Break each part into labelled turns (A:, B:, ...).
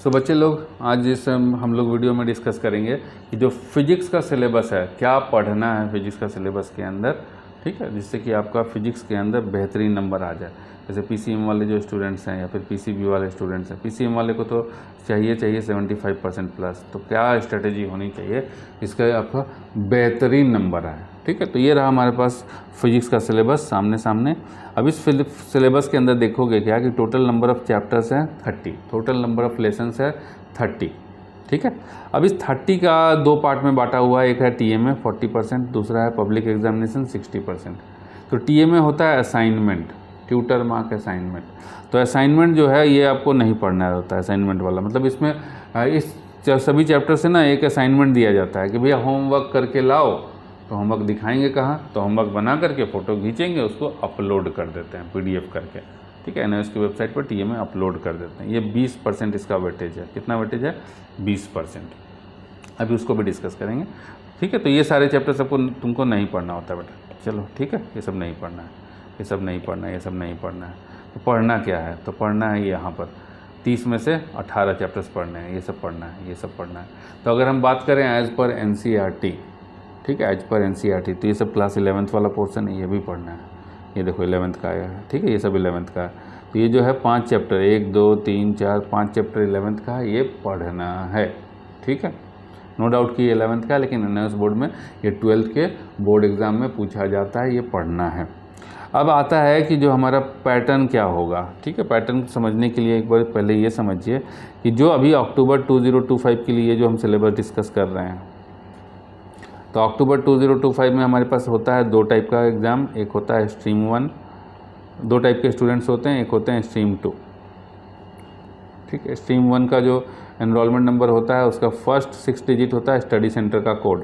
A: सो बच्चे लोग, आज इस हम लोग वीडियो में डिस्कस करेंगे कि जो फिजिक्स का सिलेबस है, क्या पढ़ना है फिजिक्स का सिलेबस के अंदर, ठीक है, जिससे कि आपका फिजिक्स के अंदर बेहतरीन नंबर आ जाए। जैसे पीसीएम वाले जो स्टूडेंट्स हैं या फिर पीसीबी वाले स्टूडेंट्स हैं, पीसीएम वाले को तो चाहिए 75% प्लस, तो क्या स्ट्रेटेजी होनी चाहिए इसका आपका बेहतरीन नंबर आए, ठीक है। तो ये रहा हमारे पास फिजिक्स का सिलेबस सामने। अब इस सिलेबस के अंदर देखोगे क्या कि टोटल नंबर ऑफ़ चैप्टर्स हैं 30, टोटल नंबर ऑफ़ लेसन्स है 30, ठीक है। अब इस 30 का दो पार्ट में बांटा हुआ है, एक है टीएमए 40%, दूसरा है पब्लिक एग्जामिनेशन 60%। तो टीएमए होता है असाइनमेंट, ट्यूटर मार्क असाइनमेंट। तो असाइनमेंट जो है ये आपको नहीं पढ़ना होता है, असाइनमेंट वाला मतलब इसमें इस सभी चैप्टर से ना एक असाइनमेंट दिया जाता है कि भैया होमवर्क करके लाओ। तो होमवर्क दिखाएंगे कहाँ, तो होमवर्क बना करके फ़ोटो खींचेंगे, उसको अपलोड कर देते हैं पीडीएफ करके, ठीक है। एनआईओएस की वेबसाइट पर टीएमए अपलोड कर देते हैं। ये 20% इसका वेटेज है। कितना वेटेज है? 20%। अभी उसको भी डिस्कस करेंगे, ठीक है। तो ये सारे चैप्टर सबको तुमको नहीं पढ़ना होता बेटा, चलो ठीक है। ये सब नहीं पढ़ना है, ये सब नहीं पढ़ना है, ये सब नहीं पढ़ना है। तो पढ़ना क्या है? तो पढ़ना है यहाँ पर 30 में से 18 चैप्टर्स पढ़ने हैं, ये सब पढ़ना है, ये सब पढ़ना है। तो अगर हम बात करें एज़ पर एनसीईआरटी, ठीक है, एज पर एनसीईआरटी, तो ये सब क्लास 11th वाला पोर्शन है, ये भी पढ़ना है। ये देखो 11th का है, ठीक है, ये सब 11th का है। तो ये जो है 5 चैप्टर, 1 2 3 4 5 चैप्टर 11th का है, ये पढ़ना है, ठीक है। नो डाउट कि 11th का है, लेकिन एनआईओएस बोर्ड में ये 12th के बोर्ड एग्ज़ाम में पूछा जाता है, ये पढ़ना है। अब आता है कि जो हमारा पैटर्न क्या होगा, ठीक है। पैटर्न समझने के लिए एक बार पहले ये समझिए कि जो अभी अक्टूबर 2025 के लिए जो हम सिलेबस डिस्कस कर रहे हैं, तो अक्टूबर 2025 में हमारे पास होता है 2 टाइप का एग्ज़ाम। एक होता है स्ट्रीम 1, 2 टाइप के स्टूडेंट्स होते हैं, एक होते हैं स्ट्रीम 2, ठीक है। स्ट्रीम 1 का जो एनरोलमेंट नंबर होता है उसका फर्स्ट 6 डिजिट होता है स्टडी सेंटर का कोड।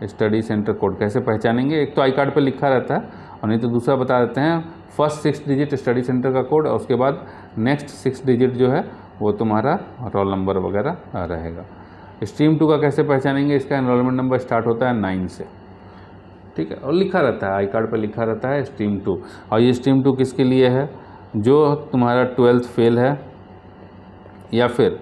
A: स्टडी सेंटर कोड कैसे पहचानेंगे? एक तो आई कार्ड पर लिखा रहता है, और नहीं तो दूसरा बता देते हैं, फर्स्ट 6 डिजिट स्टडी सेंटर का कोड, और उसके बाद नेक्स्ट 6 डिजिट जो है वो तुम्हारा रोल नंबर वगैरह रहेगा। स्ट्रीम 2 का कैसे पहचानेंगे? इसका एनरोलमेंट नंबर स्टार्ट होता है 9 से, ठीक है, और लिखा रहता है आई कार्ड पर, लिखा रहता है स्ट्रीम 2। और ये स्ट्रीम 2 किसके लिए है? जो तुम्हारा 12th फेल है या फिर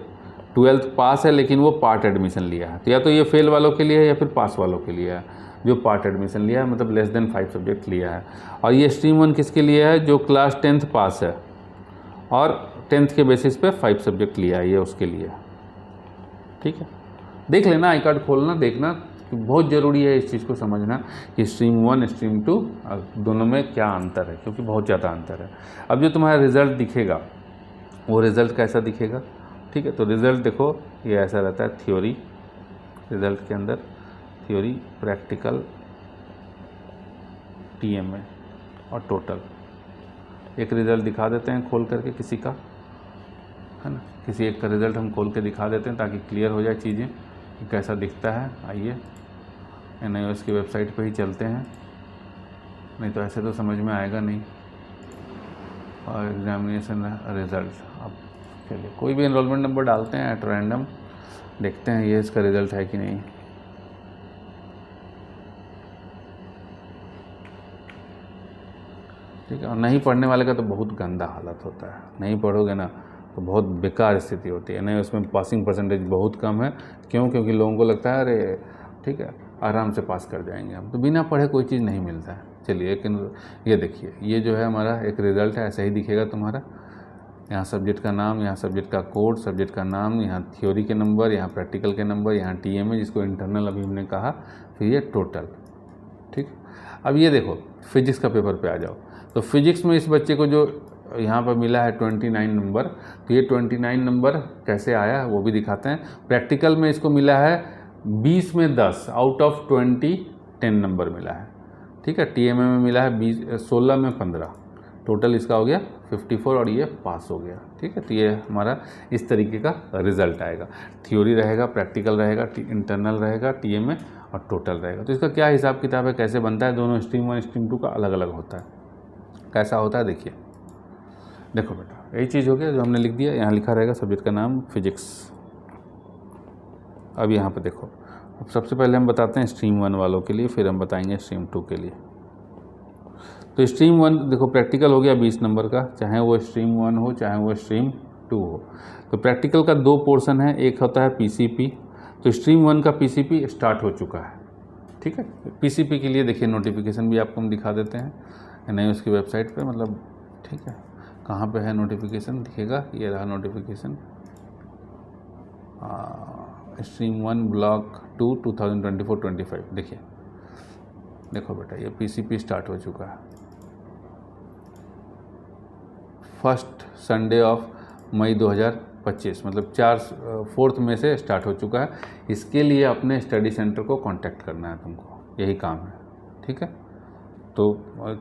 A: 12th पास है लेकिन वो पार्ट एडमिशन लिया है। तो या तो ये फेल वालों के लिए है या फिर पास वालों के लिए है, जो पार्ट एडमिशन लिया है, मतलब लेस देन 5 सब्जेक्ट लिया है। और ये स्ट्रीम 1 किसके लिए है? जो क्लास 10th पास है और 10th के बेसिस पे 5 सब्जेक्ट लिया है, ये उसके लिए, ठीक है। देख लेना, आई कार्ड खोलना, देखना, कि बहुत ज़रूरी है इस चीज़ को समझना कि स्ट्रीम 1 स्ट्रीम 2 दोनों में क्या अंतर है, क्योंकि बहुत ज़्यादा अंतर है। अब जो तुम्हारा रिज़ल्ट दिखेगा वो रिज़ल्ट कैसा दिखेगा, ठीक है। तो रिज़ल्ट देखो ये ऐसा रहता है, थ्योरी, रिज़ल्ट के अंदर थ्योरी, प्रैक्टिकल, टीएमए और टोटल। एक रिज़ल्ट दिखा देते हैं खोल करके किसी का, है ना, किसी एक का रिज़ल्ट हम खोल के दिखा देते हैं ताकि क्लियर हो जाए चीज़ें कि कैसा दिखता है। आइए एनआईओएस की वेबसाइट पे ही चलते हैं, नहीं तो ऐसे तो समझ में आएगा नहीं। और एग्जामिनेशन रिज़ल्ट, अब चलिए कोई भी एनरोलमेंट नंबर डालते हैं एट रैंडम, देखते हैं ये इसका रिज़ल्ट है कि नहीं। ठीक है, और नहीं पढ़ने वाले का तो बहुत गंदा हालत होता है, नहीं पढ़ोगे ना तो बहुत बेकार स्थिति होती है। नहीं, उसमें पासिंग परसेंटेज बहुत कम है। क्यों? क्योंकि लोगों को लगता है अरे ठीक है आराम से पास कर जाएंगे हम, तो बिना पढ़े कोई चीज़ नहीं मिलता है। चलिए, लेकिन ये देखिए, ये जो है हमारा एक रिज़ल्ट है, ऐसा ही दिखेगा तुम्हारा। यहाँ सब्जेक्ट का नाम, यहाँ सब्जेक्ट का कोड, सब्जेक्ट का नाम, यहाँ थ्योरी के नंबर, यहाँ प्रैक्टिकल के नंबर, यहाँ टीएमए जिसको इंटरनल अभी हमने कहा, फिर ये टोटल, ठीक। अब ये देखो फिजिक्स का पेपर पे आ जाओ। तो फिजिक्स में इस बच्चे को जो यहाँ पर मिला है 29 नंबर, तो ये 29 नंबर कैसे आया वो भी दिखाते हैं। प्रैक्टिकल में इसको मिला है 20 में 10 आउट ऑफ 20 10 नंबर मिला है, ठीक है। टीएमए में मिला है 16 में 15, टोटल इसका हो गया 54 और ये पास हो गया, ठीक है। तो ये हमारा इस तरीके का रिजल्ट आएगा। थ्योरी रहेगा, प्रैक्टिकल रहेगा, इंटरनल रहेगा, टीएमए और टोटल रहेगा। तो इसका क्या हिसाब किताब है, कैसे बनता है? दोनों स्ट्रीम 1 स्ट्रीम 2 का अलग अलग होता है। कैसा होता है देखिए, देखो बेटा यही चीज़ हो गया जो हमने लिख दिया। यहाँ लिखा रहेगा सब्जेक्ट का नाम फिजिक्स। अब यहाँ पे देखो, अब सबसे पहले हम बताते हैं स्ट्रीम 1 वालों के लिए, फिर हम बताएंगे स्ट्रीम 2 के लिए। तो स्ट्रीम 1 देखो, प्रैक्टिकल हो गया 20 नंबर का, चाहे वो स्ट्रीम 1 हो चाहे वो स्ट्रीम 2 हो। तो प्रैक्टिकल का 2 पोर्शन है, एक होता है पीसीपी। तो स्ट्रीम 1 का पीसीपी स्टार्ट हो चुका है, ठीक है। पीसीपी के लिए देखिए नोटिफिकेशन भी आपको हम दिखा देते हैं नहीं उसकी वेबसाइट पे, मतलब ठीक है, कहाँ पे है नोटिफिकेशन दिखेगा, ये रहा नोटिफिकेशन, स्ट्रीम 1 ब्लॉक 2 2024-25। देखिए, देखो बेटा ये पीसीपी स्टार्ट हो चुका है, फर्स्ट संडे ऑफ मई 2025, मतलब 4 मई से स्टार्ट हो चुका है। इसके लिए अपने स्टडी सेंटर को कांटेक्ट करना है तुमको, यही काम है, ठीक है। तो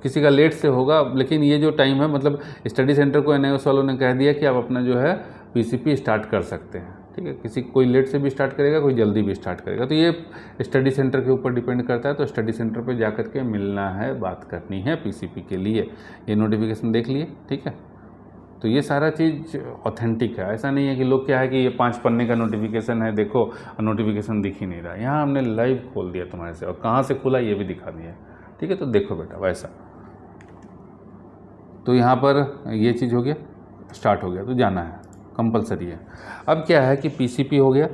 A: किसी का लेट से होगा, लेकिन ये जो टाइम है, मतलब स्टडी सेंटर को एनआईओएस वालों ने कह दिया कि आप अपना जो है पीसीपी स्टार्ट कर सकते हैं, ठीक है। किसी कोई लेट से भी स्टार्ट करेगा, कोई जल्दी भी स्टार्ट करेगा, तो ये स्टडी सेंटर के ऊपर डिपेंड करता है। तो स्टडी सेंटर पे जा कर के मिलना है, बात करनी है पीसीपी के लिए। ये नोटिफिकेशन देख लिए, ठीक है। तो ये सारा चीज़ ऑथेंटिक है, ऐसा नहीं है कि लोग क्या है कि ये 5 पन्ने का नोटिफिकेशन है देखो, और नोटिफिकेशन दिख ही नहीं रहा। यहाँ हमने लाइव खोल दिया तुम्हारे से, और कहाँ से खुला ये भी दिखा दिया, ठीक है। तो देखो बेटा वैसा, तो यहाँ पर ये चीज़ हो गया, स्टार्ट हो गया, तो जाना है, कंपलसरी है। अब क्या है कि पीसीपी हो गया,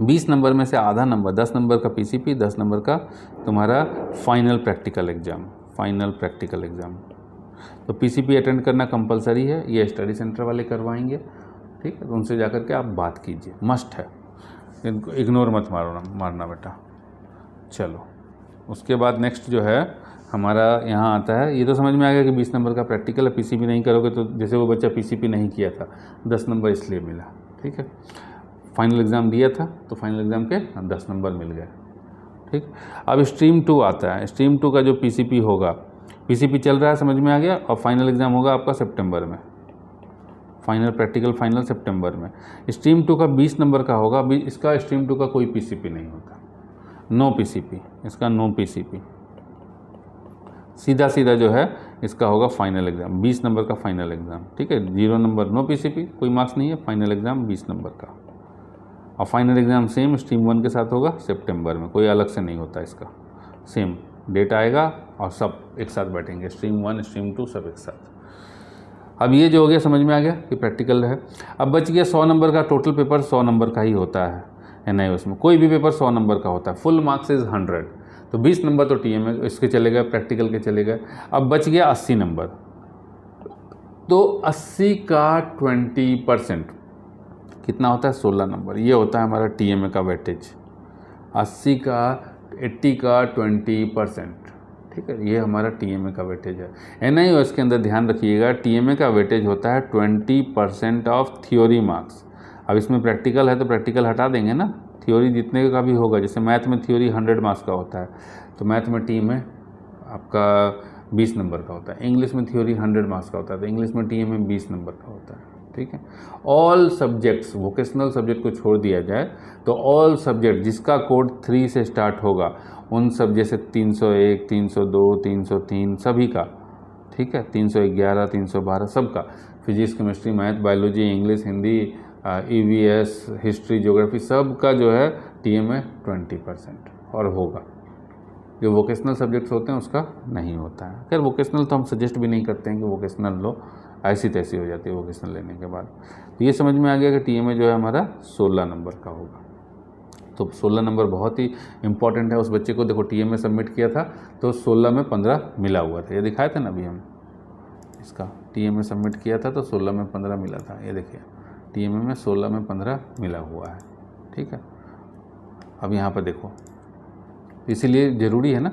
A: 20 नंबर में से आधा नंबर, 10 नंबर का पीसीपी, 10 नंबर का तुम्हारा final practical exam, final practical exam. तो पीसीपी अटेंड करना कंपलसरी है, ये स्टडी सेंटर वाले करवाएंगे, ठीक है। तो उनसे जाकर के आप बात कीजिए, मस्ट है, इनको इग्नोर मत मारना बेटा। चलो, उसके बाद नेक्स्ट जो है हमारा यहाँ आता है, ये तो समझ में आ गया कि 20 नंबर का प्रैक्टिकल है, पीसीपी नहीं करोगे तो जैसे वो बच्चा पीसीपी नहीं किया था 10 नंबर इसलिए मिला, ठीक है। फाइनल एग्ज़ाम दिया था तो फाइनल एग्ज़ाम के 10 नंबर मिल गए, ठीक। अब स्ट्रीम 2 आता है, स्ट्रीम 2 का जो पीसीपी होगा, पीसीपी चल रहा है, समझ में आ गया, और फाइनल एग्ज़ाम होगा आपका सितंबर में, फाइनल प्रैक्टिकल फाइनल सितंबर में। स्ट्रीम 2 का 20 नंबर का होगा, अभी इसका स्ट्रीम 2 का कोई पीसीपी नहीं होता, नो पीसीपी, इसका नो पीसीपी, सीधा सीधा जो है इसका होगा फाइनल एग्ज़ाम, 20 नंबर का फाइनल एग्ज़ाम, ठीक है। 0 नंबर नो पीसीपी, कोई मार्क्स नहीं है, फाइनल एग्ज़ाम 20 नंबर का। और फाइनल एग्ज़ाम सेम स्ट्रीम 1 के साथ होगा सितंबर में, कोई अलग से नहीं होता इसका, सेम डेट आएगा और सब एक साथ बैठेंगे, स्ट्रीम 1 स्ट्रीम 2 सब एक साथ। अब ये जो हो गया समझ में आ गया कि प्रैक्टिकल है। अब बच गया 100 नंबर का, टोटल पेपर 100 नंबर का ही होता है एनआईओएस में, कोई भी पेपर 100 नंबर का होता है, फुल मार्क्स इज़ 100। तो 20 नंबर तो टीएम इसके चले गए, प्रैक्टिकल के चले गए। अब बच गया 80 नंबर, तो 80 का 20% कितना होता है, 16 नंबर, ये होता है हमारा टीएमए का वेटेज। 80 का 80 का 20%, ठीक है, ये हमारा टीएमए का वेटेज है। एनआईओएस के अंदर ध्यान रखिएगा, टीएमए का वेटेज होता है 20% ऑफ थ्योरी मार्क्स। अब इसमें प्रैक्टिकल है तो प्रैक्टिकल हटा देंगे ना, थ्योरी जितने का भी होगा, जैसे मैथ में थ्योरी 100 मार्क्स का होता है, तो मैथ में टीएमए आपका 20 नंबर का होता है। इंग्लिश में थ्योरी 100 मार्क्स का होता है, तो इंग्लिश में टीएमए 20 नंबर का होता है, ठीक है। ऑल सब्जेक्ट्स, वोकेशनल सब्जेक्ट को छोड़ दिया जाए तो ऑल सब्जेक्ट जिसका कोड 3 से स्टार्ट होगा, उन सब जैसे 301, 302, 303 सभी का, ठीक है, 311, 312 सबका, physics, chemistry, math, biology, English, Hindi, EVS, history, geography, सब का जो है टीएमए 20% और होगा। जो वोकेशनल सब्जेक्ट्स होते हैं उसका नहीं होता है। खैर वोकेशनल तो हम सजेस्ट भी नहीं करते हैं कि वोकेशनल लो, ऐसी तैसी हो जाती है वोकेशनल लेने के बाद। तो ये समझ में आ गया कि टीएमए जो है हमारा 16 नंबर का होगा। तो 16 नंबर बहुत ही इंपॉर्टेंट है। उस बच्चे को देखो टीएमए सबमिट किया था तो 16 में 15 मिला हुआ था, ये दिखाए थे ना अभी हम, इसका टीएमए सबमिट किया था तो 16 में 15 मिला था, ये देखिए टीएमए में 16 में 15 मिला हुआ है, ठीक है। अब यहाँ पर देखो, इसीलिए ज़रूरी है ना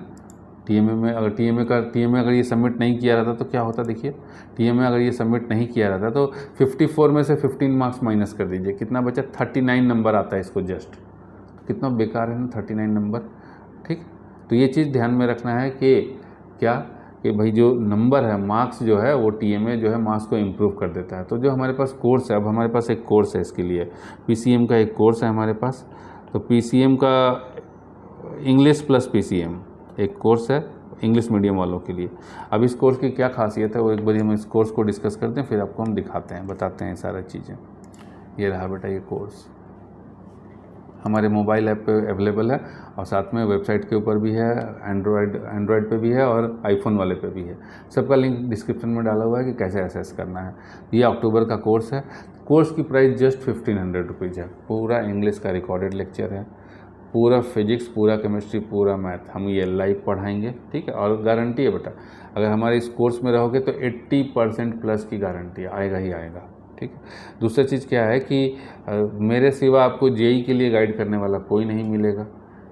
A: टीएमए में, अगर टीएमए अगर ये सबमिट नहीं किया रहता तो क्या होता, देखिए टीएमए अगर ये सबमिट नहीं किया रहता तो 54 में से 15 मार्क्स माइनस कर दीजिए, कितना बचा, 39 नंबर आता है इसको जस्ट, कितना बेकार है ना 39 नंबर, ठीक। तो ये चीज़ ध्यान में रखना है कि क्या, कि भाई जो नंबर है, मार्क्स जो है वो टीएमए जो है मार्क्स को इम्प्रूव कर देता है। तो जो हमारे पास कोर्स है, अब हमारे पास एक कोर्स है इसके लिए, पीसीएम का एक कोर्स है हमारे पास। तो पीसीएम का इंग्लिश प्लस पीसीएम एक कोर्स है इंग्लिश मीडियम वालों के लिए। अब इस कोर्स की क्या खासियत है वो एक बार हम इस कोर्स को डिस्कस करते हैं, फिर आपको हम दिखाते हैं, बताते हैं सारी चीज़ें। ये रहा बेटा ये कोर्स, हमारे मोबाइल ऐप पे अवेलेबल है और साथ में वेबसाइट के ऊपर भी है, एंड्रॉयड पे भी है और आईफोन वाले पे भी है। सबका लिंक डिस्क्रिप्शन में डाला हुआ है कि कैसे एक्सेस करना है। ये अक्टूबर का कोर्स है। कोर्स की प्राइस जस्ट 1500 रुपीज़ है। पूरा इंग्लिश का रिकॉर्डेड लेक्चर है, पूरा फिजिक्स, पूरा केमिस्ट्री, पूरा मैथ हम ये लाइव पढ़ाएंगे, ठीक है। और गारंटी है बेटा, अगर हमारे इस कोर्स में रहोगे तो 80% प्लस की गारंटी आएगा ही आएगा, ठीक है। दूसरी चीज़ क्या है कि मेरे सिवा आपको जेई के लिए गाइड करने वाला कोई नहीं मिलेगा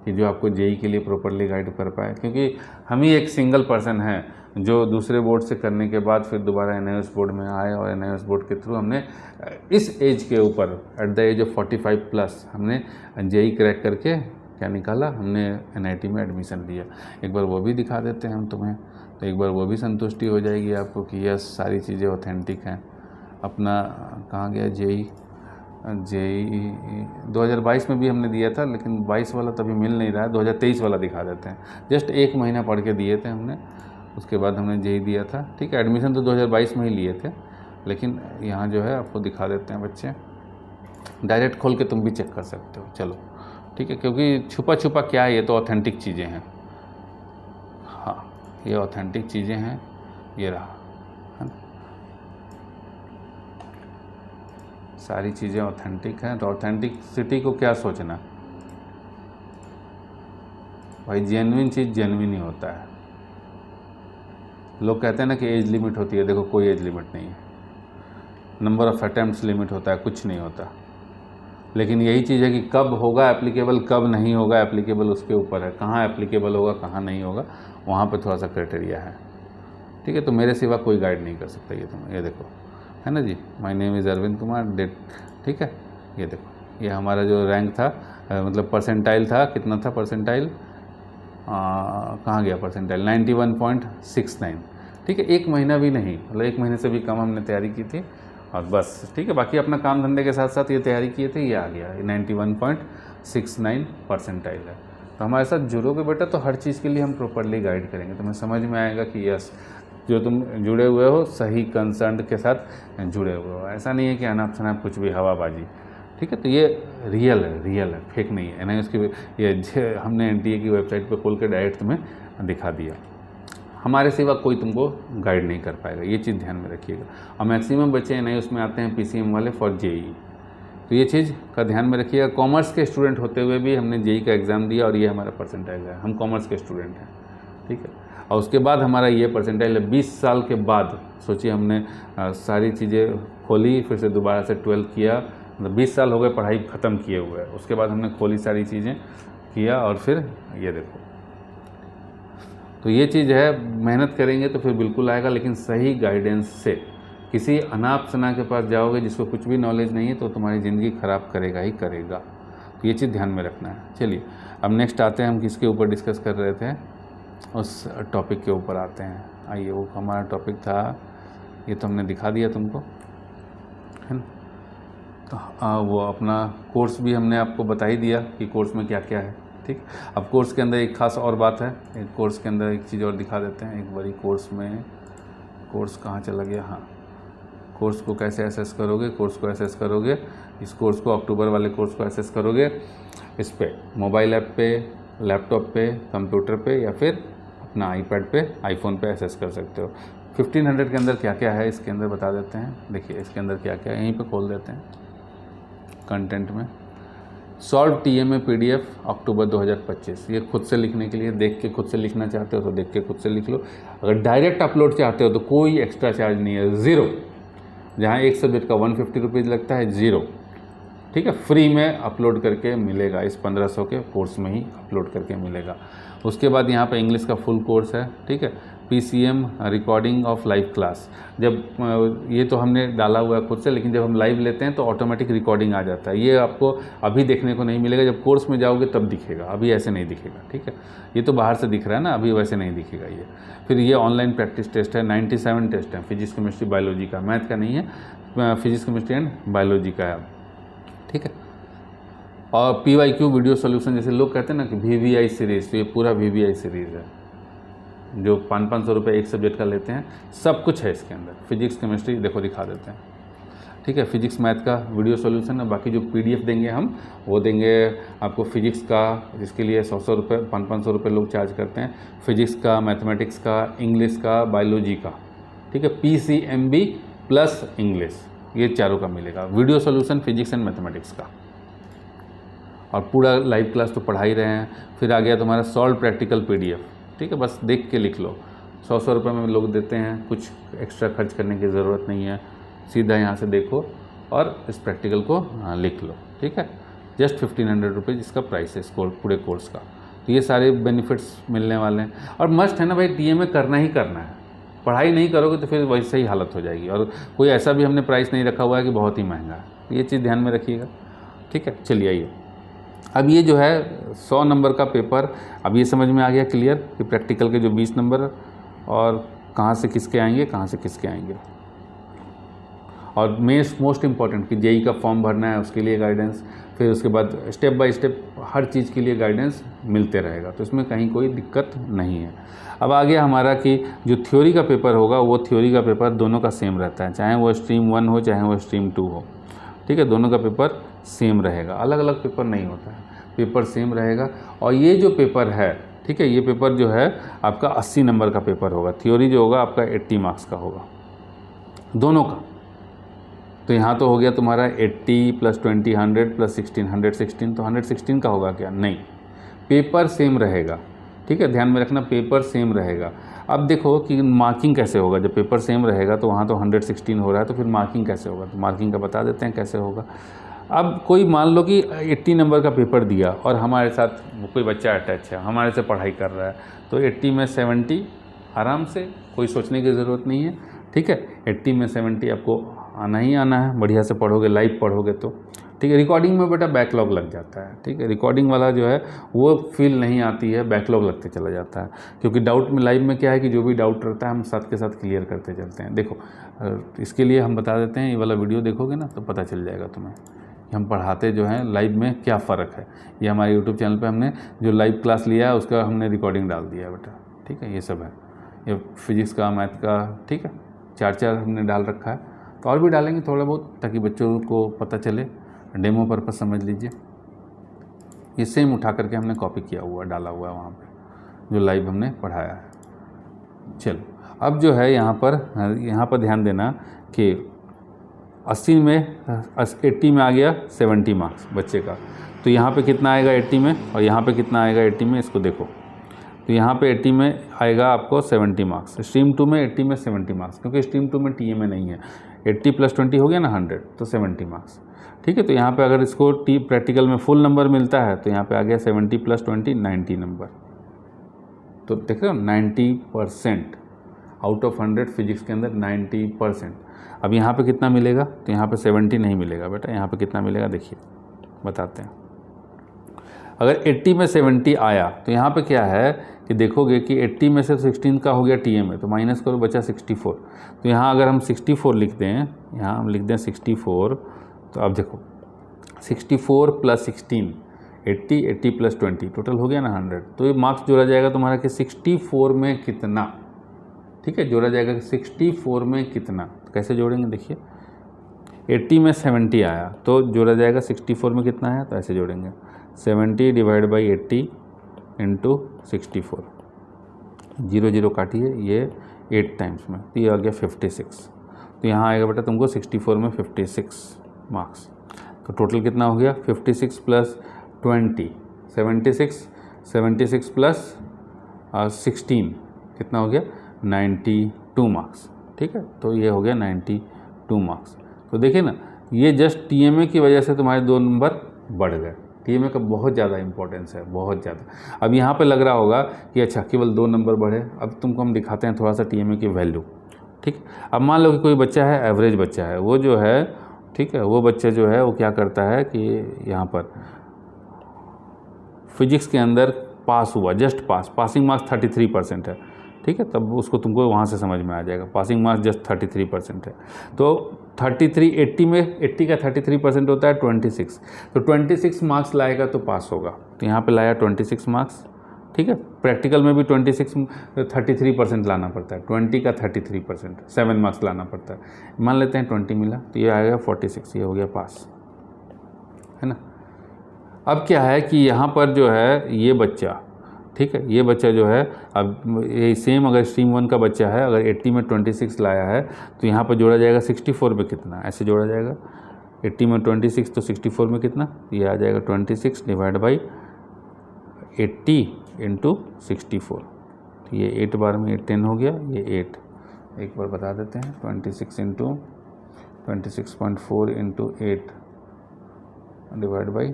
A: कि जो आपको जेई के लिए प्रॉपरली गाइड कर पाए, क्योंकि हम ही एक सिंगल पर्सन हैं जो दूसरे बोर्ड से करने के बाद फिर दोबारा एनआईओएस बोर्ड में आए और एनआईओएस बोर्ड के थ्रू हमने इस एज के ऊपर at the edge of 45 plus हमने जेई क्रैक करके क्या निकाला, हमने एनआईटी में एडमिशन लिया। एक बार वो भी दिखा देते हैं हम तुम्हें, तो एक बार वो भी संतुष्टि हो जाएगी आपको कि यस सारी चीज़ें ऑथेंटिक हैं। अपना कहाँ गया जेई 2022 में भी हमने दिया था, लेकिन 22 वाला तभी मिल नहीं रहा है, 2023 वाला दिखा देते हैं। जस्ट 1 महीना पढ़ के दिए थे हमने, उसके बाद हमने जेई दिया था, ठीक है। एडमिशन तो 2022 में ही लिए थे, लेकिन यहाँ जो है आपको दिखा देते हैं बच्चे, डायरेक्ट खोल के तुम भी चेक कर सकते हो, चलो ठीक है। क्योंकि छुपा छुपा क्या है, ये तो ऑथेंटिक चीज़ें हैं। हाँ, ये ऑथेंटिक चीज़ें हैं, ये रहा, है ना, सारी चीज़ें ऑथेंटिक हैं। तो ऑथेंटिसिटी को क्या सोचना भाई, जेन्युइन चीज़ जेन्युइन ही होता है। लोग कहते हैं ना कि एज लिमिट होती है, देखो कोई एज लिमिट नहीं है। नंबर ऑफ़ अटैम्प्ट्स लिमिट होता है, कुछ नहीं होता। लेकिन यही चीज़ है कि कब होगा एप्लीकेबल, कब नहीं होगा एप्लीकेबल, उसके ऊपर है। कहाँ एप्लीकेबल होगा, कहाँ नहीं होगा, वहाँ पे थोड़ा सा क्राइटेरिया है, ठीक है। तो मेरे सिवा कोई गाइड नहीं कर सकता। ये देखो, है ना जी, my name is Arvind Kumar, date, ठीक है। ये देखो, ये हमारा जो रैंक था, मतलब परसेंटाइल था, कितना था परसेंटाइल, कहाँ गया परसेंटाइल, 91.69, ठीक है। 1 महीना भी नहीं, मतलब 1 महीने से भी कम हमने तैयारी की थी और बस, ठीक है। बाकी अपना काम धंधे के साथ साथ ये तैयारी किए थे, ये आ गया 91.69 परसेंटाइल है। तो हमारे साथ जुड़ोगे बेटा तो हर चीज़ के लिए हम प्रॉपरली गाइड करेंगे, तुम्हें समझ में आएगा कि यस जो तुम जुड़े हुए हो सही कंसर्न के साथ जुड़े हुए हो। ऐसा नहीं है कि अनाप शनाप कुछ भी हवाबाजी, ठीक है। तो ये रियल है, फेक नहीं है। एनआईओएस की ये हमने एनटीए की वेबसाइट पे खोल के डायरेक्ट तुम्हें दिखा दिया। हमारे सिवा कोई तुमको गाइड नहीं कर पाएगा, ये चीज़ ध्यान में रखिएगा। और मैक्सिमम बच्चे एनआईओएस में आते हैं पीसीएम वाले फॉर जेई, तो ये चीज़ का ध्यान में रखिएगा। कॉमर्स के स्टूडेंट होते हुए भी हमने जेई का एग्ज़ाम दिया और ये हमारा परसेंटाइल है, हम कॉमर्स के स्टूडेंट हैं, ठीक है। और उसके बाद हमारा ये परसेंटाइल है। 20 साल के बाद सोचिए हमने सारी चीज़ें खोली, फिर से दोबारा से 12 किया, मतलब 20 साल हो गए पढ़ाई ख़त्म किए हुए। उसके बाद हमने खोली सारी चीज़ें किया और फिर ये देखो। तो ये चीज़ है, मेहनत करेंगे तो फिर बिल्कुल आएगा, लेकिन सही गाइडेंस से। किसी अनाप शनाप के पास जाओगे जिसको कुछ भी नॉलेज नहीं है तो तुम्हारी ज़िंदगी ख़राब करेगा ही करेगा। तो ये चीज़ ध्यान में रखना है। चलिए अब नेक्स्ट आते हैं, हम किसके ऊपर डिस्कस कर रहे थे, उस टॉपिक के ऊपर आते हैं। आइए, वो हमारा टॉपिक था, ये तो हमने दिखा दिया तुमको, है ना। तो वो अपना कोर्स भी हमने आपको बता ही दिया कि कोर्स में क्या क्या है, ठीक। अब कोर्स के अंदर एक खास और बात है, एक कोर्स के अंदर एक चीज़ और दिखा देते हैं एक बारी। कोर्स कहाँ चला गया, हाँ, कोर्स को कैसे एसेस करोगे, कोर्स को एसेस करोगे, इस कोर्स को अक्टूबर वाले कोर्स को एसेस करोगे इस पे मोबाइल ऐप पे, लैपटॉप पे, कंप्यूटर पे या फिर अपना आईपैड पे, आईफोन पे एसेस कर सकते हो। 1500 के अंदर क्या क्या है इसके अंदर बता देते हैं। देखिए इसके अंदर क्या क्या है, यहीं पे खोल देते हैं कंटेंट में। सॉल्व टीएमए पीडीएफ अक्टूबर 2025, ये खुद से लिखने के लिए, देख के खुद से लिखना चाहते हो तो देख के खुद से लिख लो। अगर डायरेक्ट अपलोड चाहते हो तो कोई एक्स्ट्रा चार्ज नहीं है, ज़ीरो। जहाँ एक सब्जेक्ट का 150 रुपीज़ लगता है, ज़ीरो, ठीक है। फ्री में अपलोड करके मिलेगा, इस 1500 के कोर्स में ही अपलोड करके मिलेगा। उसके बाद यहाँ पे इंग्लिश का फुल कोर्स है, ठीक है। PCM recording of live class, जब ये तो हमने डाला हुआ है खुद से, लेकिन जब हम लाइव लेते हैं तो ऑटोमेटिक रिकॉर्डिंग आ जाता है। ये आपको अभी देखने को नहीं मिलेगा, जब कोर्स में जाओगे तब दिखेगा, अभी ऐसे नहीं दिखेगा, ठीक है। ये तो बाहर से दिख रहा है ना, अभी वैसे नहीं दिखेगा ये। फिर ये ऑनलाइन प्रैक्टिस टेस्ट है, 97 टेस्ट है, फिजिक्स केमिस्ट्री बायोलॉजी का, मैथ का नहीं है, फिजिक्स केमिस्ट्री एंड बायोलॉजी का है, ठीक है। और PYQ वीडियो सोल्यूशन, जैसे लोग कहते हैं ना कि VVI सीरीज़, तो ये पूरा VVI सीरीज़ है जो 500-500 रुपये एक सब्जेक्ट का लेते हैं, सब कुछ है इसके अंदर। फिजिक्स केमिस्ट्री देखो दिखा देते हैं, ठीक है। फिजिक्स मैथ का वीडियो सॉल्यूशन है, बाकी जो PDF देंगे हम वो देंगे आपको फिजिक्स का, जिसके लिए 100 रुपये 500 रुपये लोग चार्ज करते हैं, फिजिक्स का, मैथमेटिक्स का, इंग्लिश का, बायोलॉजी का, ठीक है। PCMB प्लस इंग्लिश, ये चारों का मिलेगा video solution physics and mathematics का। और पूरा लाइव क्लास तो पढ़ा ही रहे हैं। फिर आ गया तुम्हारा सॉल्व प्रैक्टिकल PDF, ठीक है, बस देख के लिख लो। 100 रुपये में लोग देते हैं, कुछ एक्स्ट्रा खर्च करने की ज़रूरत नहीं है, सीधा यहाँ से देखो और इस प्रैक्टिकल को लिख लो, ठीक है। जस्ट 1500 रुपीज़ इसका प्राइस है पूरे कोर्स का। तो ये सारे बेनिफिट्स मिलने वाले हैं। और मस्ट है ना भाई, TMA करना ही करना है। पढ़ाई नहीं करोगे तो फिर वैसे ही हालत हो जाएगी। और कोई ऐसा भी हमने प्राइस नहीं रखा हुआ है कि बहुत ही महंगा है, तो ये चीज़ ध्यान में रखिएगा, ठीक है। चलिए आइए, अब ये जो है 100 नंबर का पेपर, अब ये समझ में आ गया क्लियर कि प्रैक्टिकल के जो 20 नंबर और कहाँ से किसके आएंगे, कहाँ से किसके आएंगे। और मोस्ट इम्पॉर्टेंट कि JEE का फॉर्म भरना है, उसके लिए गाइडेंस, फिर उसके बाद स्टेप बाय स्टेप हर चीज़ के लिए गाइडेंस मिलते रहेगा, तो इसमें कहीं कोई दिक्कत नहीं है। अब आ गया हमारा कि जो थ्योरी का पेपर होगा, वो थ्योरी का पेपर दोनों का सेम रहता है, चाहे वो स्ट्रीम 1 हो चाहे वो स्ट्रीम 2 हो, ठीक है। दोनों का पेपर सेम रहेगा, अलग अलग पेपर नहीं होता है, पेपर सेम रहेगा। और ये जो पेपर है, ठीक है, ये पेपर जो है आपका 80 नंबर का पेपर होगा। थ्योरी जो होगा आपका 80 मार्क्स का होगा दोनों का। तो यहाँ तो हो गया तुम्हारा 80 + 20 100 + 16 116, तो 116 का होगा क्या? नहीं, पेपर सेम रहेगा, ठीक है, ध्यान में रखना, पेपर सेम रहेगा। अब देखो कि मार्किंग कैसे होगा। जब पेपर सेम रहेगा तो वहाँ तो 116 हो रहा है, तो फिर मार्किंग कैसे होगा? तो मार्किंग का बता देते हैं कैसे होगा। अब कोई मान लो कि 80 नंबर का पेपर दिया और हमारे साथ कोई बच्चा अटैच है, हमारे से पढ़ाई कर रहा है, तो 80 में 70 आराम से, कोई सोचने की ज़रूरत नहीं है, ठीक है। 80 में 70 आपको आना ही आना है, बढ़िया से पढ़ोगे, लाइव पढ़ोगे तो, ठीक है। रिकॉर्डिंग में बेटा बैकलॉग लग जाता है, ठीक है, रिकॉर्डिंग वाला जो है वो फील नहीं आती है, बैकलॉग लगते चला जाता है। क्योंकि डाउट में लाइव में क्या है कि जो भी डाउट रहता है हम साथ के साथ क्लियर करते चलते हैं। देखो इसके लिए हम बता देते हैं, ये वाला वीडियो देखोगे ना तो पता चल जाएगा तुम्हें कि हम पढ़ाते जो हैं लाइव में क्या फ़र्क है। ये हमारे यूट्यूब चैनल पर हमने जो लाइव क्लास लिया है उसका हमने रिकॉर्डिंग डाल दिया है बेटा, ठीक है। ये सब है, ये फिजिक्स का, मैथ का, ठीक है, 4 हमने डाल रखा है, तो और भी डालेंगे थोड़ा बहुत ताकि बच्चों को पता चले, डेमो पर्पस समझ लीजिए। ये सेम उठा करके हमने कॉपी किया हुआ, डाला हुआ है वहाँ पे, जो लाइव हमने पढ़ाया है। चलो अब जो है यहाँ पर ध्यान देना कि 80 में आ गया 70 मार्क्स बच्चे का, तो यहाँ पे कितना आएगा 80 में और यहाँ पे कितना आएगा 80 में, इसको देखो। तो यहाँ पे 80 में आएगा आपको 70 मार्क्स, स्ट्रीम 2 में 80 में 70 मार्क्स, क्योंकि स्ट्रीम 2 में TMA नहीं है। 80 + 20 हो गया ना 100, तो 70 मार्क्स, ठीक है। तो यहाँ पे अगर इसको प्रैक्टिकल में फुल नंबर मिलता है तो यहाँ पे आ गया 70 + 20 90 नंबर। तो देख रहे हो 90% आउट ऑफ 100 फिजिक्स के अंदर 90%। अब यहाँ पे कितना मिलेगा? तो यहाँ पे 70 नहीं मिलेगा बेटा, यहाँ पे कितना मिलेगा देखिए, बताते हैं। अगर 80 में 70 आया तो यहाँ पे क्या है कि देखोगे कि 80 में से 16 का हो गया TMA, तो माइनस करो, बचा 64। तो यहाँ अगर हम 64 लिख दें, यहाँ हम लिख दें 64, तो अब देखो 64 + 16 80 + 20 टोटल हो गया ना 100। तो ये मार्क्स जोड़ा जाएगा तुम्हारा कि 64 में कितना, ठीक है, जोड़ा जाएगा कि 64 में कितना। तो कैसे जोड़ेंगे देखिए, 80 में 70 आया तो जोड़ा जाएगा 64 में कितना है, तो ऐसे जोड़ेंगे 70 / 80 × 64, 0 0 काटिए, ये 8 टाइम्स में, तो ये आ गया 56। तो यहाँ आएगा बेटा तुमको 64 में 56 मार्क्स। तो टोटल कितना हो गया 56 + 20 76, 76 + 16 कितना हो गया 92 मार्क्स, ठीक है। तो ये हो गया 92 मार्क्स। तो देखिए ना, ये जस्ट TMA की वजह से तुम्हारे 2 नंबर बढ़ गए। TMA का बहुत ज़्यादा इंपॉर्टेंस है, बहुत ज़्यादा। अब यहाँ पे लग रहा होगा कि अच्छा केवल 2 नंबर बढ़े। अब तुमको हम दिखाते हैं थोड़ा सा TMA की वैल्यू, ठीक। अब मान लो कि कोई बच्चा है, एवरेज बच्चा है, वो जो है, ठीक है, वो बच्चा जो है वो क्या करता है कि यहाँ पर फिजिक्स के अंदर पास हुआ, जस्ट पासिंग मार्क्स 33% है, ठीक है। तब उसको तुमको वहाँ से समझ में आ जाएगा, पासिंग मार्क्स जस्ट 33% है। तो 33 80 में 80 का 33% होता है 26, तो 26 मार्क्स लाएगा तो पास होगा। तो यहाँ पे लाया 26 मार्क्स, ठीक है। प्रैक्टिकल में भी 33% लाना पड़ता है, 20 का 33%, 7 मार्क्स लाना पड़ता है। मान लेते हैं 20 मिला तो ये आएगा 46, ये हो गया पास, है ना। अब क्या है कि यहाँ पर जो है ये बच्चा, ठीक है, ये बच्चा जो है, अब ये सेम अगर स्ट्रीम 1 का बच्चा है, अगर 80 में 26 लाया है तो यहाँ पर जोड़ा जाएगा 64 में कितना, ऐसे जोड़ा जाएगा 80 में 26 तो 64 में कितना, ये आ जाएगा 26 डिवाइड बाई 80 इंटू 64, तो ये 8 बार में 10 हो गया, ये 8 एक बार बता देते हैं, 26 इंटू 26.4 इंटू 8 डिवाइड बाई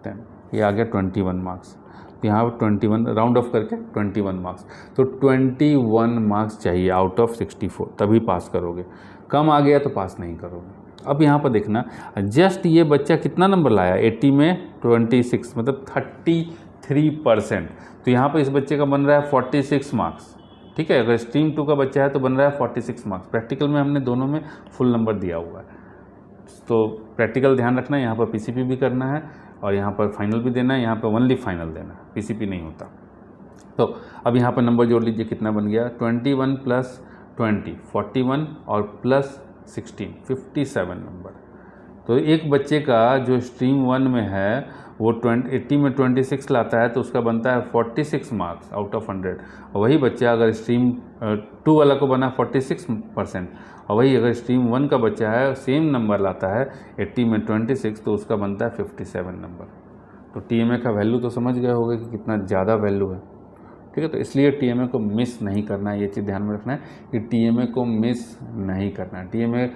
A: 10, ये आ गया 21 मार्क्स। तो यहाँ पर 21 राउंड ऑफ करके 21 मार्क्स, तो 21 मार्क्स चाहिए आउट ऑफ 64, तभी पास करोगे। कम आ गया तो पास नहीं करोगे। अब यहाँ पर देखना, जस्ट ये बच्चा कितना नंबर लाया, 80 में 26 मतलब 33%, तो यहाँ पर इस बच्चे का बन रहा है 46 मार्क्स, ठीक है। अगर स्ट्रीम 2 का बच्चा है तो बन रहा है 46 मार्क्स। प्रैक्टिकल में हमने दोनों में फुल नंबर दिया हुआ है, तो प्रैक्टिकल ध्यान रखना है, यहाँ पर पीसीपी भी करना है और यहाँ पर फाइनल भी देना है, यहाँ पर ओनली फाइनल देना है, पीसीपी नहीं होता। तो अब यहाँ पर नंबर जोड़ लीजिए, कितना बन गया, 21 प्लस 20 41 और प्लस 16 57 नंबर। तो एक बच्चे का जो स्ट्रीम 1 में है वो 80 में 26 लाता है तो उसका बनता है 46 मार्क्स आउट ऑफ 100। और वही बच्चा अगर स्ट्रीम 2 वाला को बना 46%, और वही अगर स्ट्रीम 1 का बच्चा है सेम नंबर लाता है 80 में 26 तो उसका बनता है 57 नंबर। तो टीएमए का वैल्यू तो समझ गए होंगे कि कितना ज़्यादा वैल्यू है, ठीक है। तो इसलिए टीएमए को मिस नहीं करना है, ये चीज़ ध्यान में रखना है कि टीएमए को मिस नहीं करना है। टीएमए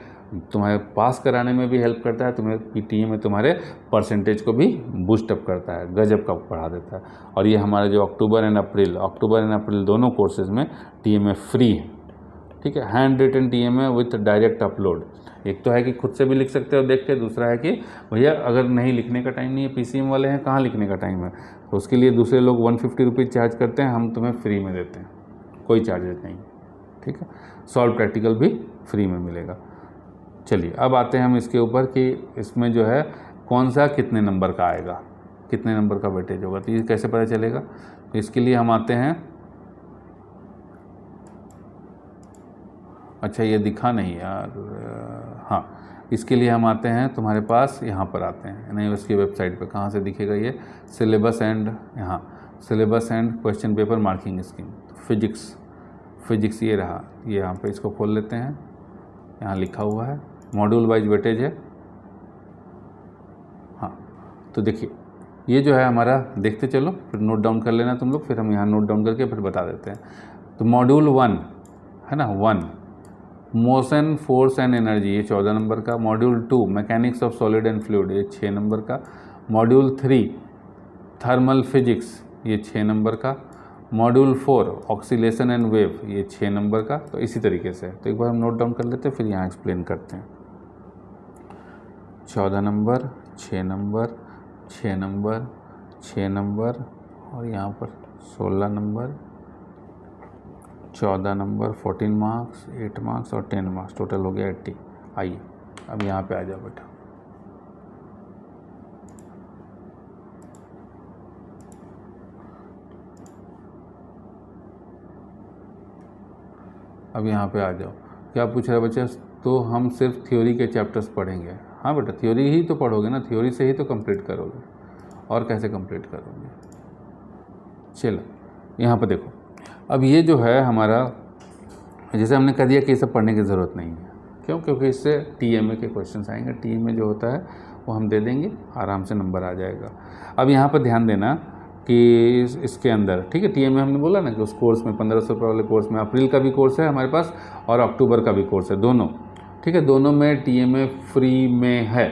A: तुम्हारे पास कराने में भी हेल्प करता है, तुम्हें टीएमए तुम्हारे परसेंटेज को भी बूस्टअप करता है, गजब का बढ़ा देता है। और ये हमारा जो अक्टूबर एंड अप्रैल दोनों कोर्सेज़ में टीएमए फ्री है, ठीक है। Hand written TMA with direct upload. एक तो है कि खुद से भी लिख सकते हो देख के, दूसरा है कि भैया अगर नहीं लिखने का टाइम नहीं है, पीसीएम वाले हैं, कहाँ लिखने का टाइम है, तो उसके लिए दूसरे लोग 150 रुपीज़ चार्ज करते हैं, हम तुम्हें फ्री में देते हैं, कोई चार्जेस नहीं, ठीक है। सॉल्व प्रैक्टिकल भी फ्री में मिलेगा। चलिए अब आते हैं हम इसके ऊपर कि इसमें जो है कौन सा कितने नंबर का आएगा, कितने नंबर का वेटेज होगा, तो ये कैसे पता चलेगा। तो इसके लिए हम आते हैं, अच्छा ये दिखा नहीं यार, हाँ इसके लिए हम आते हैं तुम्हारे पास, यहाँ पर आते हैं, नहीं उसकी वेबसाइट पे कहाँ से दिखेगा ये, सिलेबस एंड, यहाँ syllabus and question paper marking scheme, physics ये रहा, ये यहाँ पे इसको खोल लेते हैं, यहाँ लिखा हुआ है मॉड्यूल वाइज वेटेज है। हाँ तो देखिए ये जो है हमारा, देखते चलो फिर नोट डाउन कर लेना तुम लोग, फिर हम यहाँ नोट डाउन करके फिर बता देते हैं। तो मॉड्यूल 1 है ना, 1 मोशन फोर्स एंड एनर्जी, ये 14 नंबर का। Module 2 mechanics of solid and fluid, ये 6 नंबर का। मॉड्यूल 3 थर्मल फिजिक्स, ये 6 नंबर का। मॉड्यूल 4 ऑक्सीलेशन एंड वेव, ये 6 नंबर का। तो इसी तरीके से, तो एक बार हम नोट डाउन कर लेते हैं फिर यहाँ एक्सप्लेन करते हैं। 14 नंबर, 6 नंबर, 6 नंबर, 6 नंबर और यहाँ पर 16 नंबर, 14 नंबर, 14 मार्क्स, 8 मार्क्स और 10 मार्क्स, टोटल हो गया 80। आइए अब यहाँ पे आ जाओ बेटा। अब यहाँ पे आ जाओ, क्या पूछ रहा है बच्चा, तो हम सिर्फ थ्योरी के चैप्टर्स पढ़ेंगे। हाँ बेटा थ्योरी ही तो पढ़ोगे ना, थ्योरी से ही तो कंप्लीट करोगे, और कैसे कंप्लीट करोगे। चलो यहाँ पर देखो, अब ये जो है हमारा, जैसे हमने कह दिया कि ये सब पढ़ने की ज़रूरत नहीं है, क्यों, क्योंकि इससे टीएमए के क्वेश्चंस आएंगे, टीएमए जो होता है वो हम दे देंगे, आराम से नंबर आ जाएगा। अब यहाँ पर ध्यान देना कि इसके अंदर, ठीक है, टीएमए हमने बोला ना कि उस कोर्स में 1500 रुपये वाले कोर्स में अप्रैल का भी कोर्स है हमारे पास और अक्टूबर का भी कोर्स है, दोनों, ठीक है, दोनों में टीएमए फ्री में है,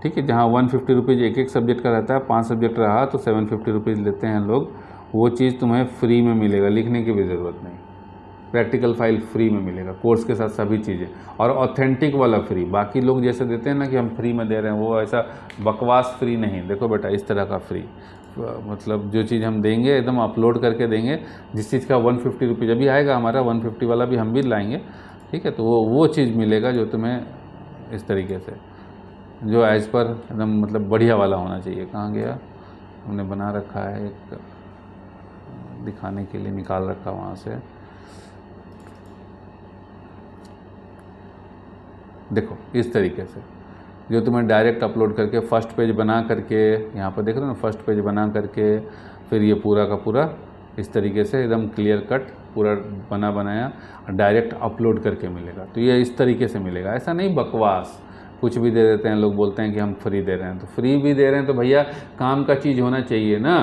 A: ठीक है। जहाँ 150 रुपीज़ एक एक सब्जेक्ट का रहता है, 5 सब्जेक्ट रहा तो 750 रुपीज़ लेते हैं लोग, वो चीज़ तुम्हें फ्री में मिलेगा, लिखने की भी ज़रूरत नहीं। प्रैक्टिकल फाइल फ्री में मिलेगा, कोर्स के साथ सभी चीज़ें, और ऑथेंटिक वाला फ्री। बाकी लोग जैसे देते हैं ना कि हम फ्री में दे रहे हैं, वो ऐसा बकवास फ्री नहीं। देखो बेटा इस तरह का फ्री, मतलब जो चीज़ हम देंगे एकदम अपलोड करके देंगे, जिस चीज़ का 150 रुपीज़ अभी आएगा हमारा 150 वाला भी हम भी लाएंगे, ठीक है। तो वो चीज़ मिलेगा जो तुम्हें इस तरीके से, जो एज पर एकदम मतलब बढ़िया वाला होना चाहिए। कहाँ गया, हमने बना रखा है एक, दिखाने के लिए निकाल रखा वहाँ से। देखो इस तरीके से जो तुम्हें डायरेक्ट अपलोड करके फर्स्ट पेज बना करके, यहाँ पर देख रहे हो ना, फर्स्ट पेज बना करके फिर ये पूरा का पूरा इस तरीके से एकदम क्लियर कट पूरा बना बनाया डायरेक्ट अपलोड करके मिलेगा। तो ये इस तरीके से मिलेगा, ऐसा नहीं बकवास कुछ भी दे देते हैं लोग, बोलते हैं कि हम फ्री दे रहे हैं। तो फ्री भी दे रहे हैं तो भैया काम का चीज़ होना चाहिए ना,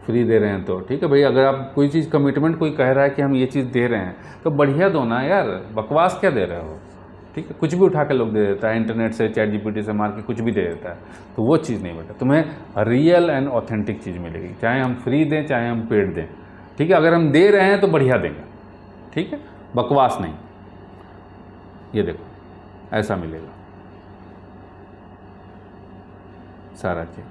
A: फ्री दे रहे हैं तो ठीक है भैया। अगर आप कोई चीज़ कमिटमेंट कोई कह रहा है कि हम ये चीज़ दे रहे हैं तो बढ़िया दो ना यार, बकवास क्या दे रहे हो, ठीक है। कुछ भी उठा के लोग दे देता है, इंटरनेट से चैट जीपीटी से मार के कुछ भी दे देता है, तो वो चीज़ नहीं बेटा, तुम्हें रियल एंड ऑथेंटिक चीज़ मिलेगी, चाहे हम फ्री दें चाहे हम पेड दें, ठीक है। अगर हम दे रहे हैं तो बढ़िया देंगे, ठीक है, बकवास नहीं। ये देखो ऐसा मिलेगा सारा चीज़,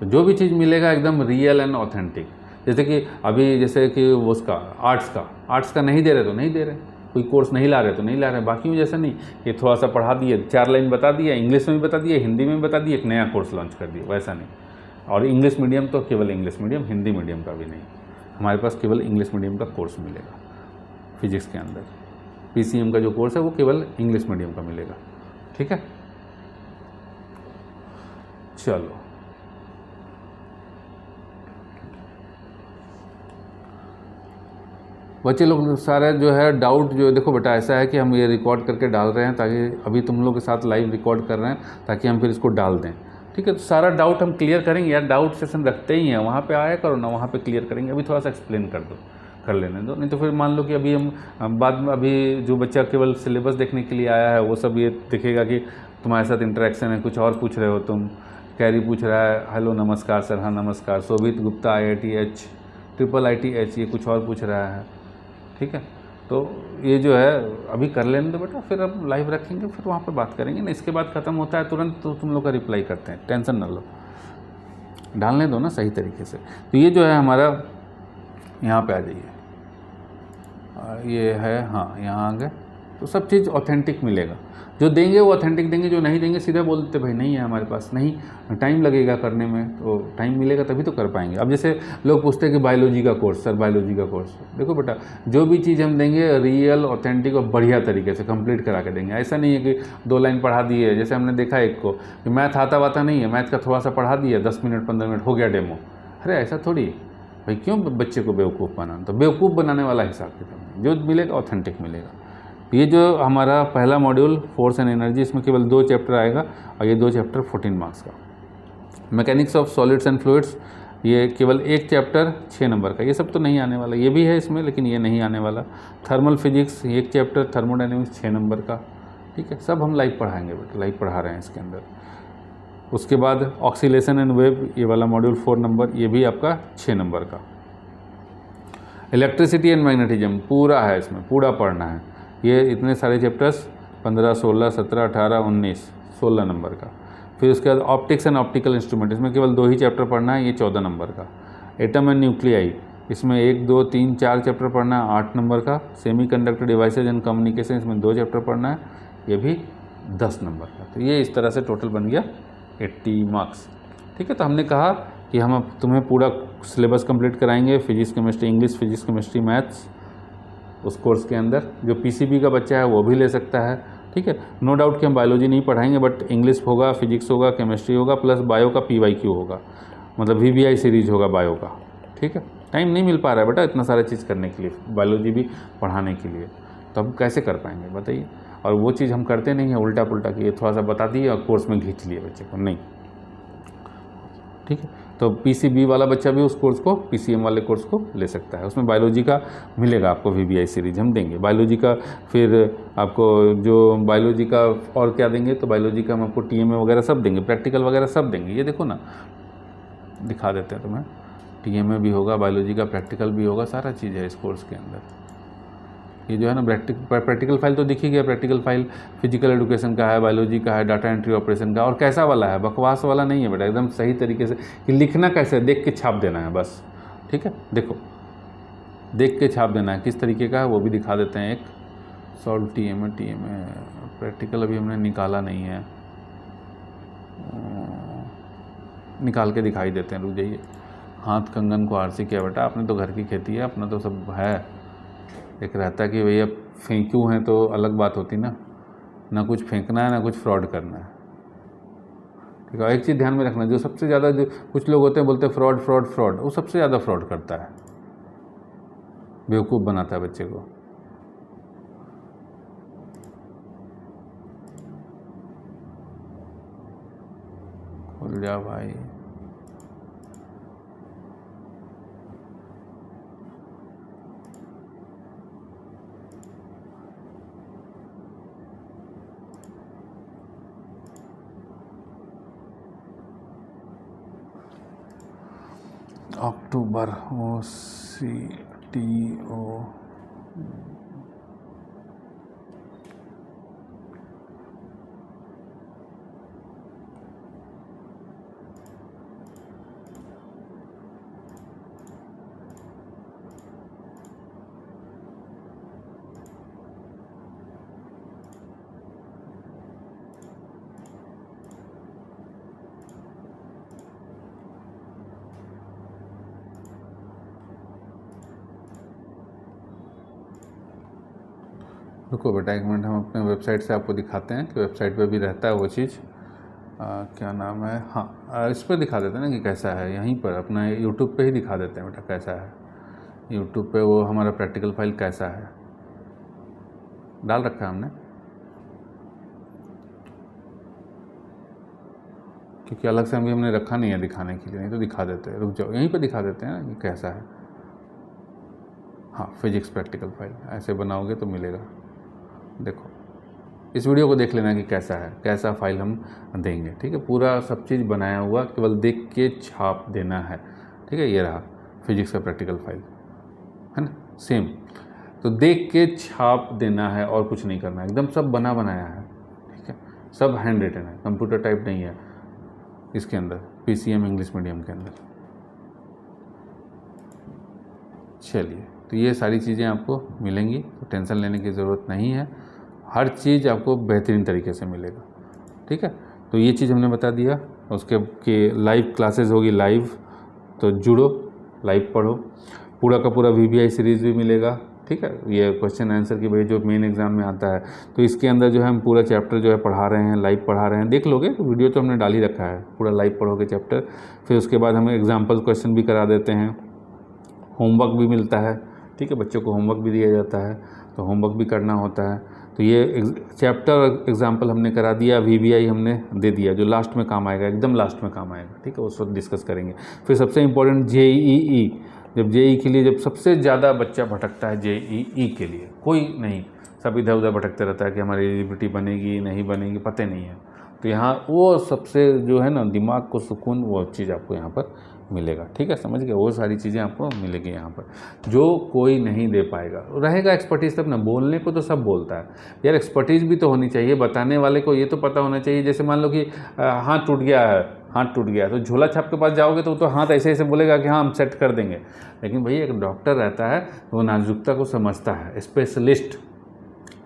A: तो जो भी चीज़ मिलेगा एकदम रियल एंड ऑथेंटिक। जैसे कि अभी जैसे कि वो उसका आर्ट्स का नहीं दे रहे तो नहीं दे रहे, कोई कोर्स नहीं ला रहे तो नहीं ला रहे। बाकी में जैसा नहीं कि थोड़ा सा पढ़ा दिए, 4 लाइन बता दिया, इंग्लिश में भी बता दिए, हिंदी में भी बता दिए, एक नया कोर्स लॉन्च कर दिया, वैसा नहीं। और इंग्लिश मीडियम तो केवल इंग्लिश मीडियम, हिंदी मीडियम का भी नहीं, हमारे पास केवल इंग्लिश मीडियम का कोर्स मिलेगा फिजिक्स के अंदर। पीसीएम का जो कोर्स है वो केवल इंग्लिश मीडियम का मिलेगा, ठीक है। चलो बच्चे लोग सारे जो है डाउट जो देखो बेटा ऐसा है कि हम ये रिकॉर्ड करके डाल रहे हैं ताकि अभी तुम लोग के साथ लाइव रिकॉर्ड कर रहे हैं ताकि हम फिर इसको डाल दें, ठीक है। तो सारा डाउट हम क्लियर करेंगे यार, डाउट सेशन रखते ही हैं, वहाँ पे आया करो ना, वहाँ पे क्लियर करेंगे। अभी थोड़ा सा एक्सप्लेन कर लेने दो, नहीं तो फिर मान लो कि अभी हम बाद में, अभी जो बच्चा केवल सिलेबस देखने के लिए आया है वो सब ये देखेगा कि तुम्हारे साथ इंटरेक्शन है, कुछ और पूछ रहे हो तुम। कैरी पूछ रहा है हेलो नमस्कार सर, हाँ नमस्कार। शोभित गुप्ता IITH IIITH ये कुछ और पूछ रहा है, ठीक है। तो ये जो है अभी कर लेने दो बेटा, फिर अब लाइव रखेंगे, फिर वहाँ पे बात करेंगे ना। इसके बाद ख़त्म होता है तुरंत तो तुम लोग का रिप्लाई करते हैं, टेंशन ना लो, डालने दो ना सही तरीके से। तो ये जो है हमारा यहाँ पे आ जाइए, ये है, हाँ यहाँ आ गए। तो सब चीज़ ऑथेंटिक मिलेगा, जो देंगे वो ऑथेंटिक देंगे, जो नहीं देंगे सीधे बोल देते भाई नहीं है हमारे पास, नहीं टाइम लगेगा करने में, तो टाइम मिलेगा तभी तो कर पाएंगे। अब जैसे लोग पूछते हैं कि बायोलॉजी का कोर्स, सर बायोलॉजी का कोर्स, देखो बेटा जो भी चीज़ हम देंगे रियल ऑथेंटिक और बढ़िया तरीके से कंप्लीट करा के देंगे। ऐसा नहीं है कि 2 लाइन पढ़ा दिए, जैसे हमने देखा एक को कि मैथ आता वाता नहीं है, मैथ का थोड़ा सा पढ़ा दिया 10 मिनट 15 मिनट हो गया डेमो। अरे ऐसा थोड़ी भाई, क्यों बच्चे को बेवकूफ़ बनाना, तो बेवकूफ़ बनाने वाला हिसाब किताब जो मिलेगा ऑथेंटिक मिलेगा। ये जो हमारा पहला मॉड्यूल फोर्स एंड एनर्जी, इसमें केवल 2 चैप्टर आएगा और ये 2 चैप्टर 14 मार्क्स का। Mechanics of solids and fluids ये केवल 1 चैप्टर 6 नंबर का, ये सब तो नहीं आने वाला, ये भी है इसमें लेकिन ये नहीं आने वाला। Thermal physics 1 chapter, thermodynamics 6 number का, ठीक है। सब हम लाइव पढ़ाएंगे बेटा, लाइव पढ़ा रहे हैं इसके अंदर। उसके बाद ऑक्सीलेशन एंड वेव ये वाला मॉड्यूल 4 नंबर, ये भी आपका 6 नंबर का। इलेक्ट्रिसिटी एंड मैग्नेटिज्म पूरा है, इसमें पूरा पढ़ना है। ये इतने सारे चैप्टर्स 15, 16, 17, 18, 19, 16 नंबर का। फिर उसके बाद ऑप्टिक्स एंड ऑप्टिकल इंस्ट्रूमेंट, इसमें केवल 2 ही चैप्टर पढ़ना है, ये 14 नंबर का। एटम एंड न्यूक्लियाई, इसमें 1, 2, 3, 4 चैप्टर पढ़ना है, 8 नंबर का। Semi conductor devices and communication, इसमें 2 चैप्टर पढ़ना है, ये भी 10 नंबर का। तो ये इस तरह से टोटल बन गया 80 मार्क्स, ठीक है। तो हमने कहा कि हम अब तुम्हें पूरा सिलेबस कंप्लीट कराएंगे, physics chemistry English, physics chemistry maths उस कोर्स के अंदर। जो पीसीबी का बच्चा है वो भी ले सकता है, ठीक है। नो डाउट कि हम बायोलॉजी नहीं पढ़ाएंगे, बट इंग्लिश होगा, फिजिक्स होगा, केमिस्ट्री होगा, प्लस बायो का PYQ होगा, मतलब VBI सीरीज होगा बायो का, ठीक है। टाइम नहीं मिल पा रहा है बेटा इतना सारा चीज़ करने के लिए, बायोलॉजी भी पढ़ाने के लिए, तो हम कैसे कर पाएंगे बताइए। और वो चीज़ हम करते नहीं हैं, उल्टा पुल्टा कि ये थोड़ा सा बता दिए और कोर्स में खींच लिए बच्चे को, नहीं, ठीक है। तो PCB वाला बच्चा भी उस कोर्स को, PCM वाले कोर्स को ले सकता है। उसमें बायोलॉजी का मिलेगा आपको, VBI सीरीज हम देंगे बायोलॉजी का। फिर आपको जो बायोलॉजी का और क्या देंगे, तो बायोलॉजी का हम आपको TMA वगैरह सब देंगे, प्रैक्टिकल वगैरह सब देंगे। ये देखो ना, दिखा देते हैं तुम्हें, TMA भी होगा, बायोलॉजी का प्रैक्टिकल भी होगा, सारा चीज़ है इस कोर्स के अंदर। ये जो है ना प्रैक्टिकल फाइल तो दिख ही गया, प्रैक्टिकल फाइल फिजिकल एजुकेशन का है, बायोलॉजी का है, डाटा एंट्री ऑपरेशन का। और कैसा वाला है, बकवास वाला नहीं है बेटा, एकदम सही तरीके से कि लिखना कैसे, देख के छाप देना है बस, ठीक है। देखो देख के छाप देना है, किस तरीके का है वो भी दिखा देते हैं। एक सॉल्व TMA प्रैक्टिकल अभी हमने निकाला नहीं है, निकाल के दिखाई देते हैं, रुक जाइए। हाथ कंगन को आरसी किया बेटा, आपने तो घर की खेती है, अपना तो सब है। एक रहता है कि भैया फेंक्यूँ हैं तो अलग बात होती ना कुछ फेंकना है ना कुछ फ्रॉड करना है। ठीक है, एक चीज़ ध्यान में रखना, जो सबसे ज़्यादा, जो कुछ लोग होते हैं बोलते हैं फ्रॉड फ्रॉड फ्रॉड, वो सबसे ज़्यादा फ्रॉड करता है, बेवकूफ़ बनाता है बच्चे को। खुल जा भाई। अक्टूबर OCTO रुको बेटा एक मिनट, हम अपने वेबसाइट से आपको दिखाते हैं कि वेबसाइट पे भी रहता है वो चीज़। क्या नाम है, हाँ इस पर दिखा देते हैं ना कि कैसा है, यहीं पर अपना यूट्यूब पे ही दिखा देते हैं बेटा कैसा है। यूट्यूब पे वो हमारा प्रैक्टिकल फाइल कैसा है डाल रखा है हमने, क्योंकि अलग से अभी हमने रखा नहीं है दिखाने के लिए, नहीं तो दिखा देते हैं। रुक जाओ, यहीं पे दिखा देते हैं ना कि कैसा है। हाँ फिजिक्स प्रैक्टिकल फाइल ऐसे बनाओगे तो मिलेगा। देखो इस वीडियो को देख लेना कि कैसा है, कैसा फाइल हम देंगे। ठीक है, पूरा सब चीज़ बनाया हुआ, केवल देख के छाप देना है। ठीक है, ये रहा फिजिक्स का प्रैक्टिकल फाइल, है ना, सेम। तो देख के छाप देना है और कुछ नहीं करना है, एकदम सब बना बनाया है। ठीक है, सब हैंड रिटन है, कंप्यूटर टाइप नहीं है इसके अंदर, PCM इंग्लिश मीडियम के अंदर। चलिए, तो ये सारी चीज़ें आपको मिलेंगी, तो टेंशन लेने की ज़रूरत नहीं है, हर चीज़ आपको बेहतरीन तरीके से मिलेगा। ठीक है, तो ये चीज़ हमने बता दिया। उसके कि लाइव क्लासेस होगी, लाइव, तो जुड़ो, लाइव पढ़ो, पूरा का पूरा VBI सीरीज़ भी मिलेगा। ठीक है, ये क्वेश्चन आंसर की भाई जो मेन एग्ज़ाम में आता है, तो इसके अंदर जो है हम पूरा चैप्टर जो है पढ़ा रहे हैं, लाइव पढ़ा रहे हैं। देख लोगे तो वीडियो तो हमने डाल ही रखा है, पूरा लाइव पढ़ोगे चैप्टर। फिर उसके बाद हम एग्जाम्पल क्वेश्चन भी करा देते हैं, होमवर्क भी मिलता है। ठीक है, बच्चों को होमवर्क भी दिया जाता है, तो होमवर्क भी करना होता है। तो ये चैप्टर एग्जाम्पल हमने करा दिया, VBI हमने दे दिया, जो लास्ट में काम आएगा, एकदम लास्ट में काम आएगा। ठीक है, उस वक्त डिस्कस करेंगे। फिर सबसे इम्पोर्टेंट JEE, जब JEE के लिए, जब सबसे ज़्यादा बच्चा भटकता है JEE के लिए, कोई नहीं, सब इधर उधर भटकते रहता है कि हमारी एलिजिबिलिटी बनेगी नहीं बनेगी, पता नहीं है। तो यहाँ वो सबसे जो है ना दिमाग को सुकून, वो चीज़ आपको यहाँ पर मिलेगा। ठीक है, समझ गए, वो सारी चीज़ें आपको मिलेगी यहाँ पर, जो कोई नहीं दे पाएगा। रहेगा एक्सपर्टीज़ तब ना, बोलने को तो सब बोलता है यार, एक्सपर्टीज़ भी तो होनी चाहिए, बताने वाले को ये तो पता होना चाहिए। जैसे मान लो कि हाथ टूट गया है, हाथ टूट गया, तो झोला छाप के पास जाओगे तो हाथ ऐसे ऐसे बोलेगा कि हाँ हम सेट कर देंगे। लेकिन भैया एक डॉक्टर रहता है, वो नाजुकता को समझता है, स्पेशलिस्ट,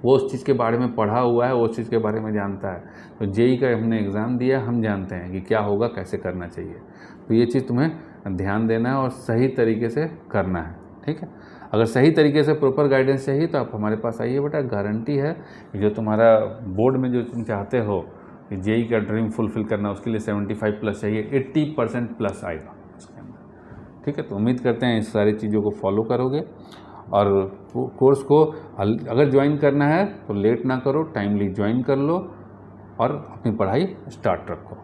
A: वो उस चीज़ के बारे में पढ़ा हुआ है, वो उस चीज़ के बारे में जानता है। तो JEE का हमने एग्ज़ाम दिया, हम जानते हैं कि क्या होगा, कैसे करना चाहिए। तो ये चीज़ तुम्हें ध्यान देना है और सही तरीके से करना है। ठीक है, अगर सही तरीके से प्रॉपर गाइडेंस चाहिए तो आप हमारे पास आइए बेटा, गारंटी है कि जो तुम्हारा बोर्ड में जो तुम चाहते हो कि JEE का ड्रीम फुलफिल करना, उसके लिए 75+ चाहिए, 80% प्लस आएगा उसके अंदर। ठीक है, तो उम्मीद करते हैं इस सारी चीज़ों को फॉलो करोगे, और कोर्स को अगर ज्वाइन करना है तो लेट ना करो, टाइमली ज्वाइन कर लो और अपनी पढ़ाई स्टार्ट रखो।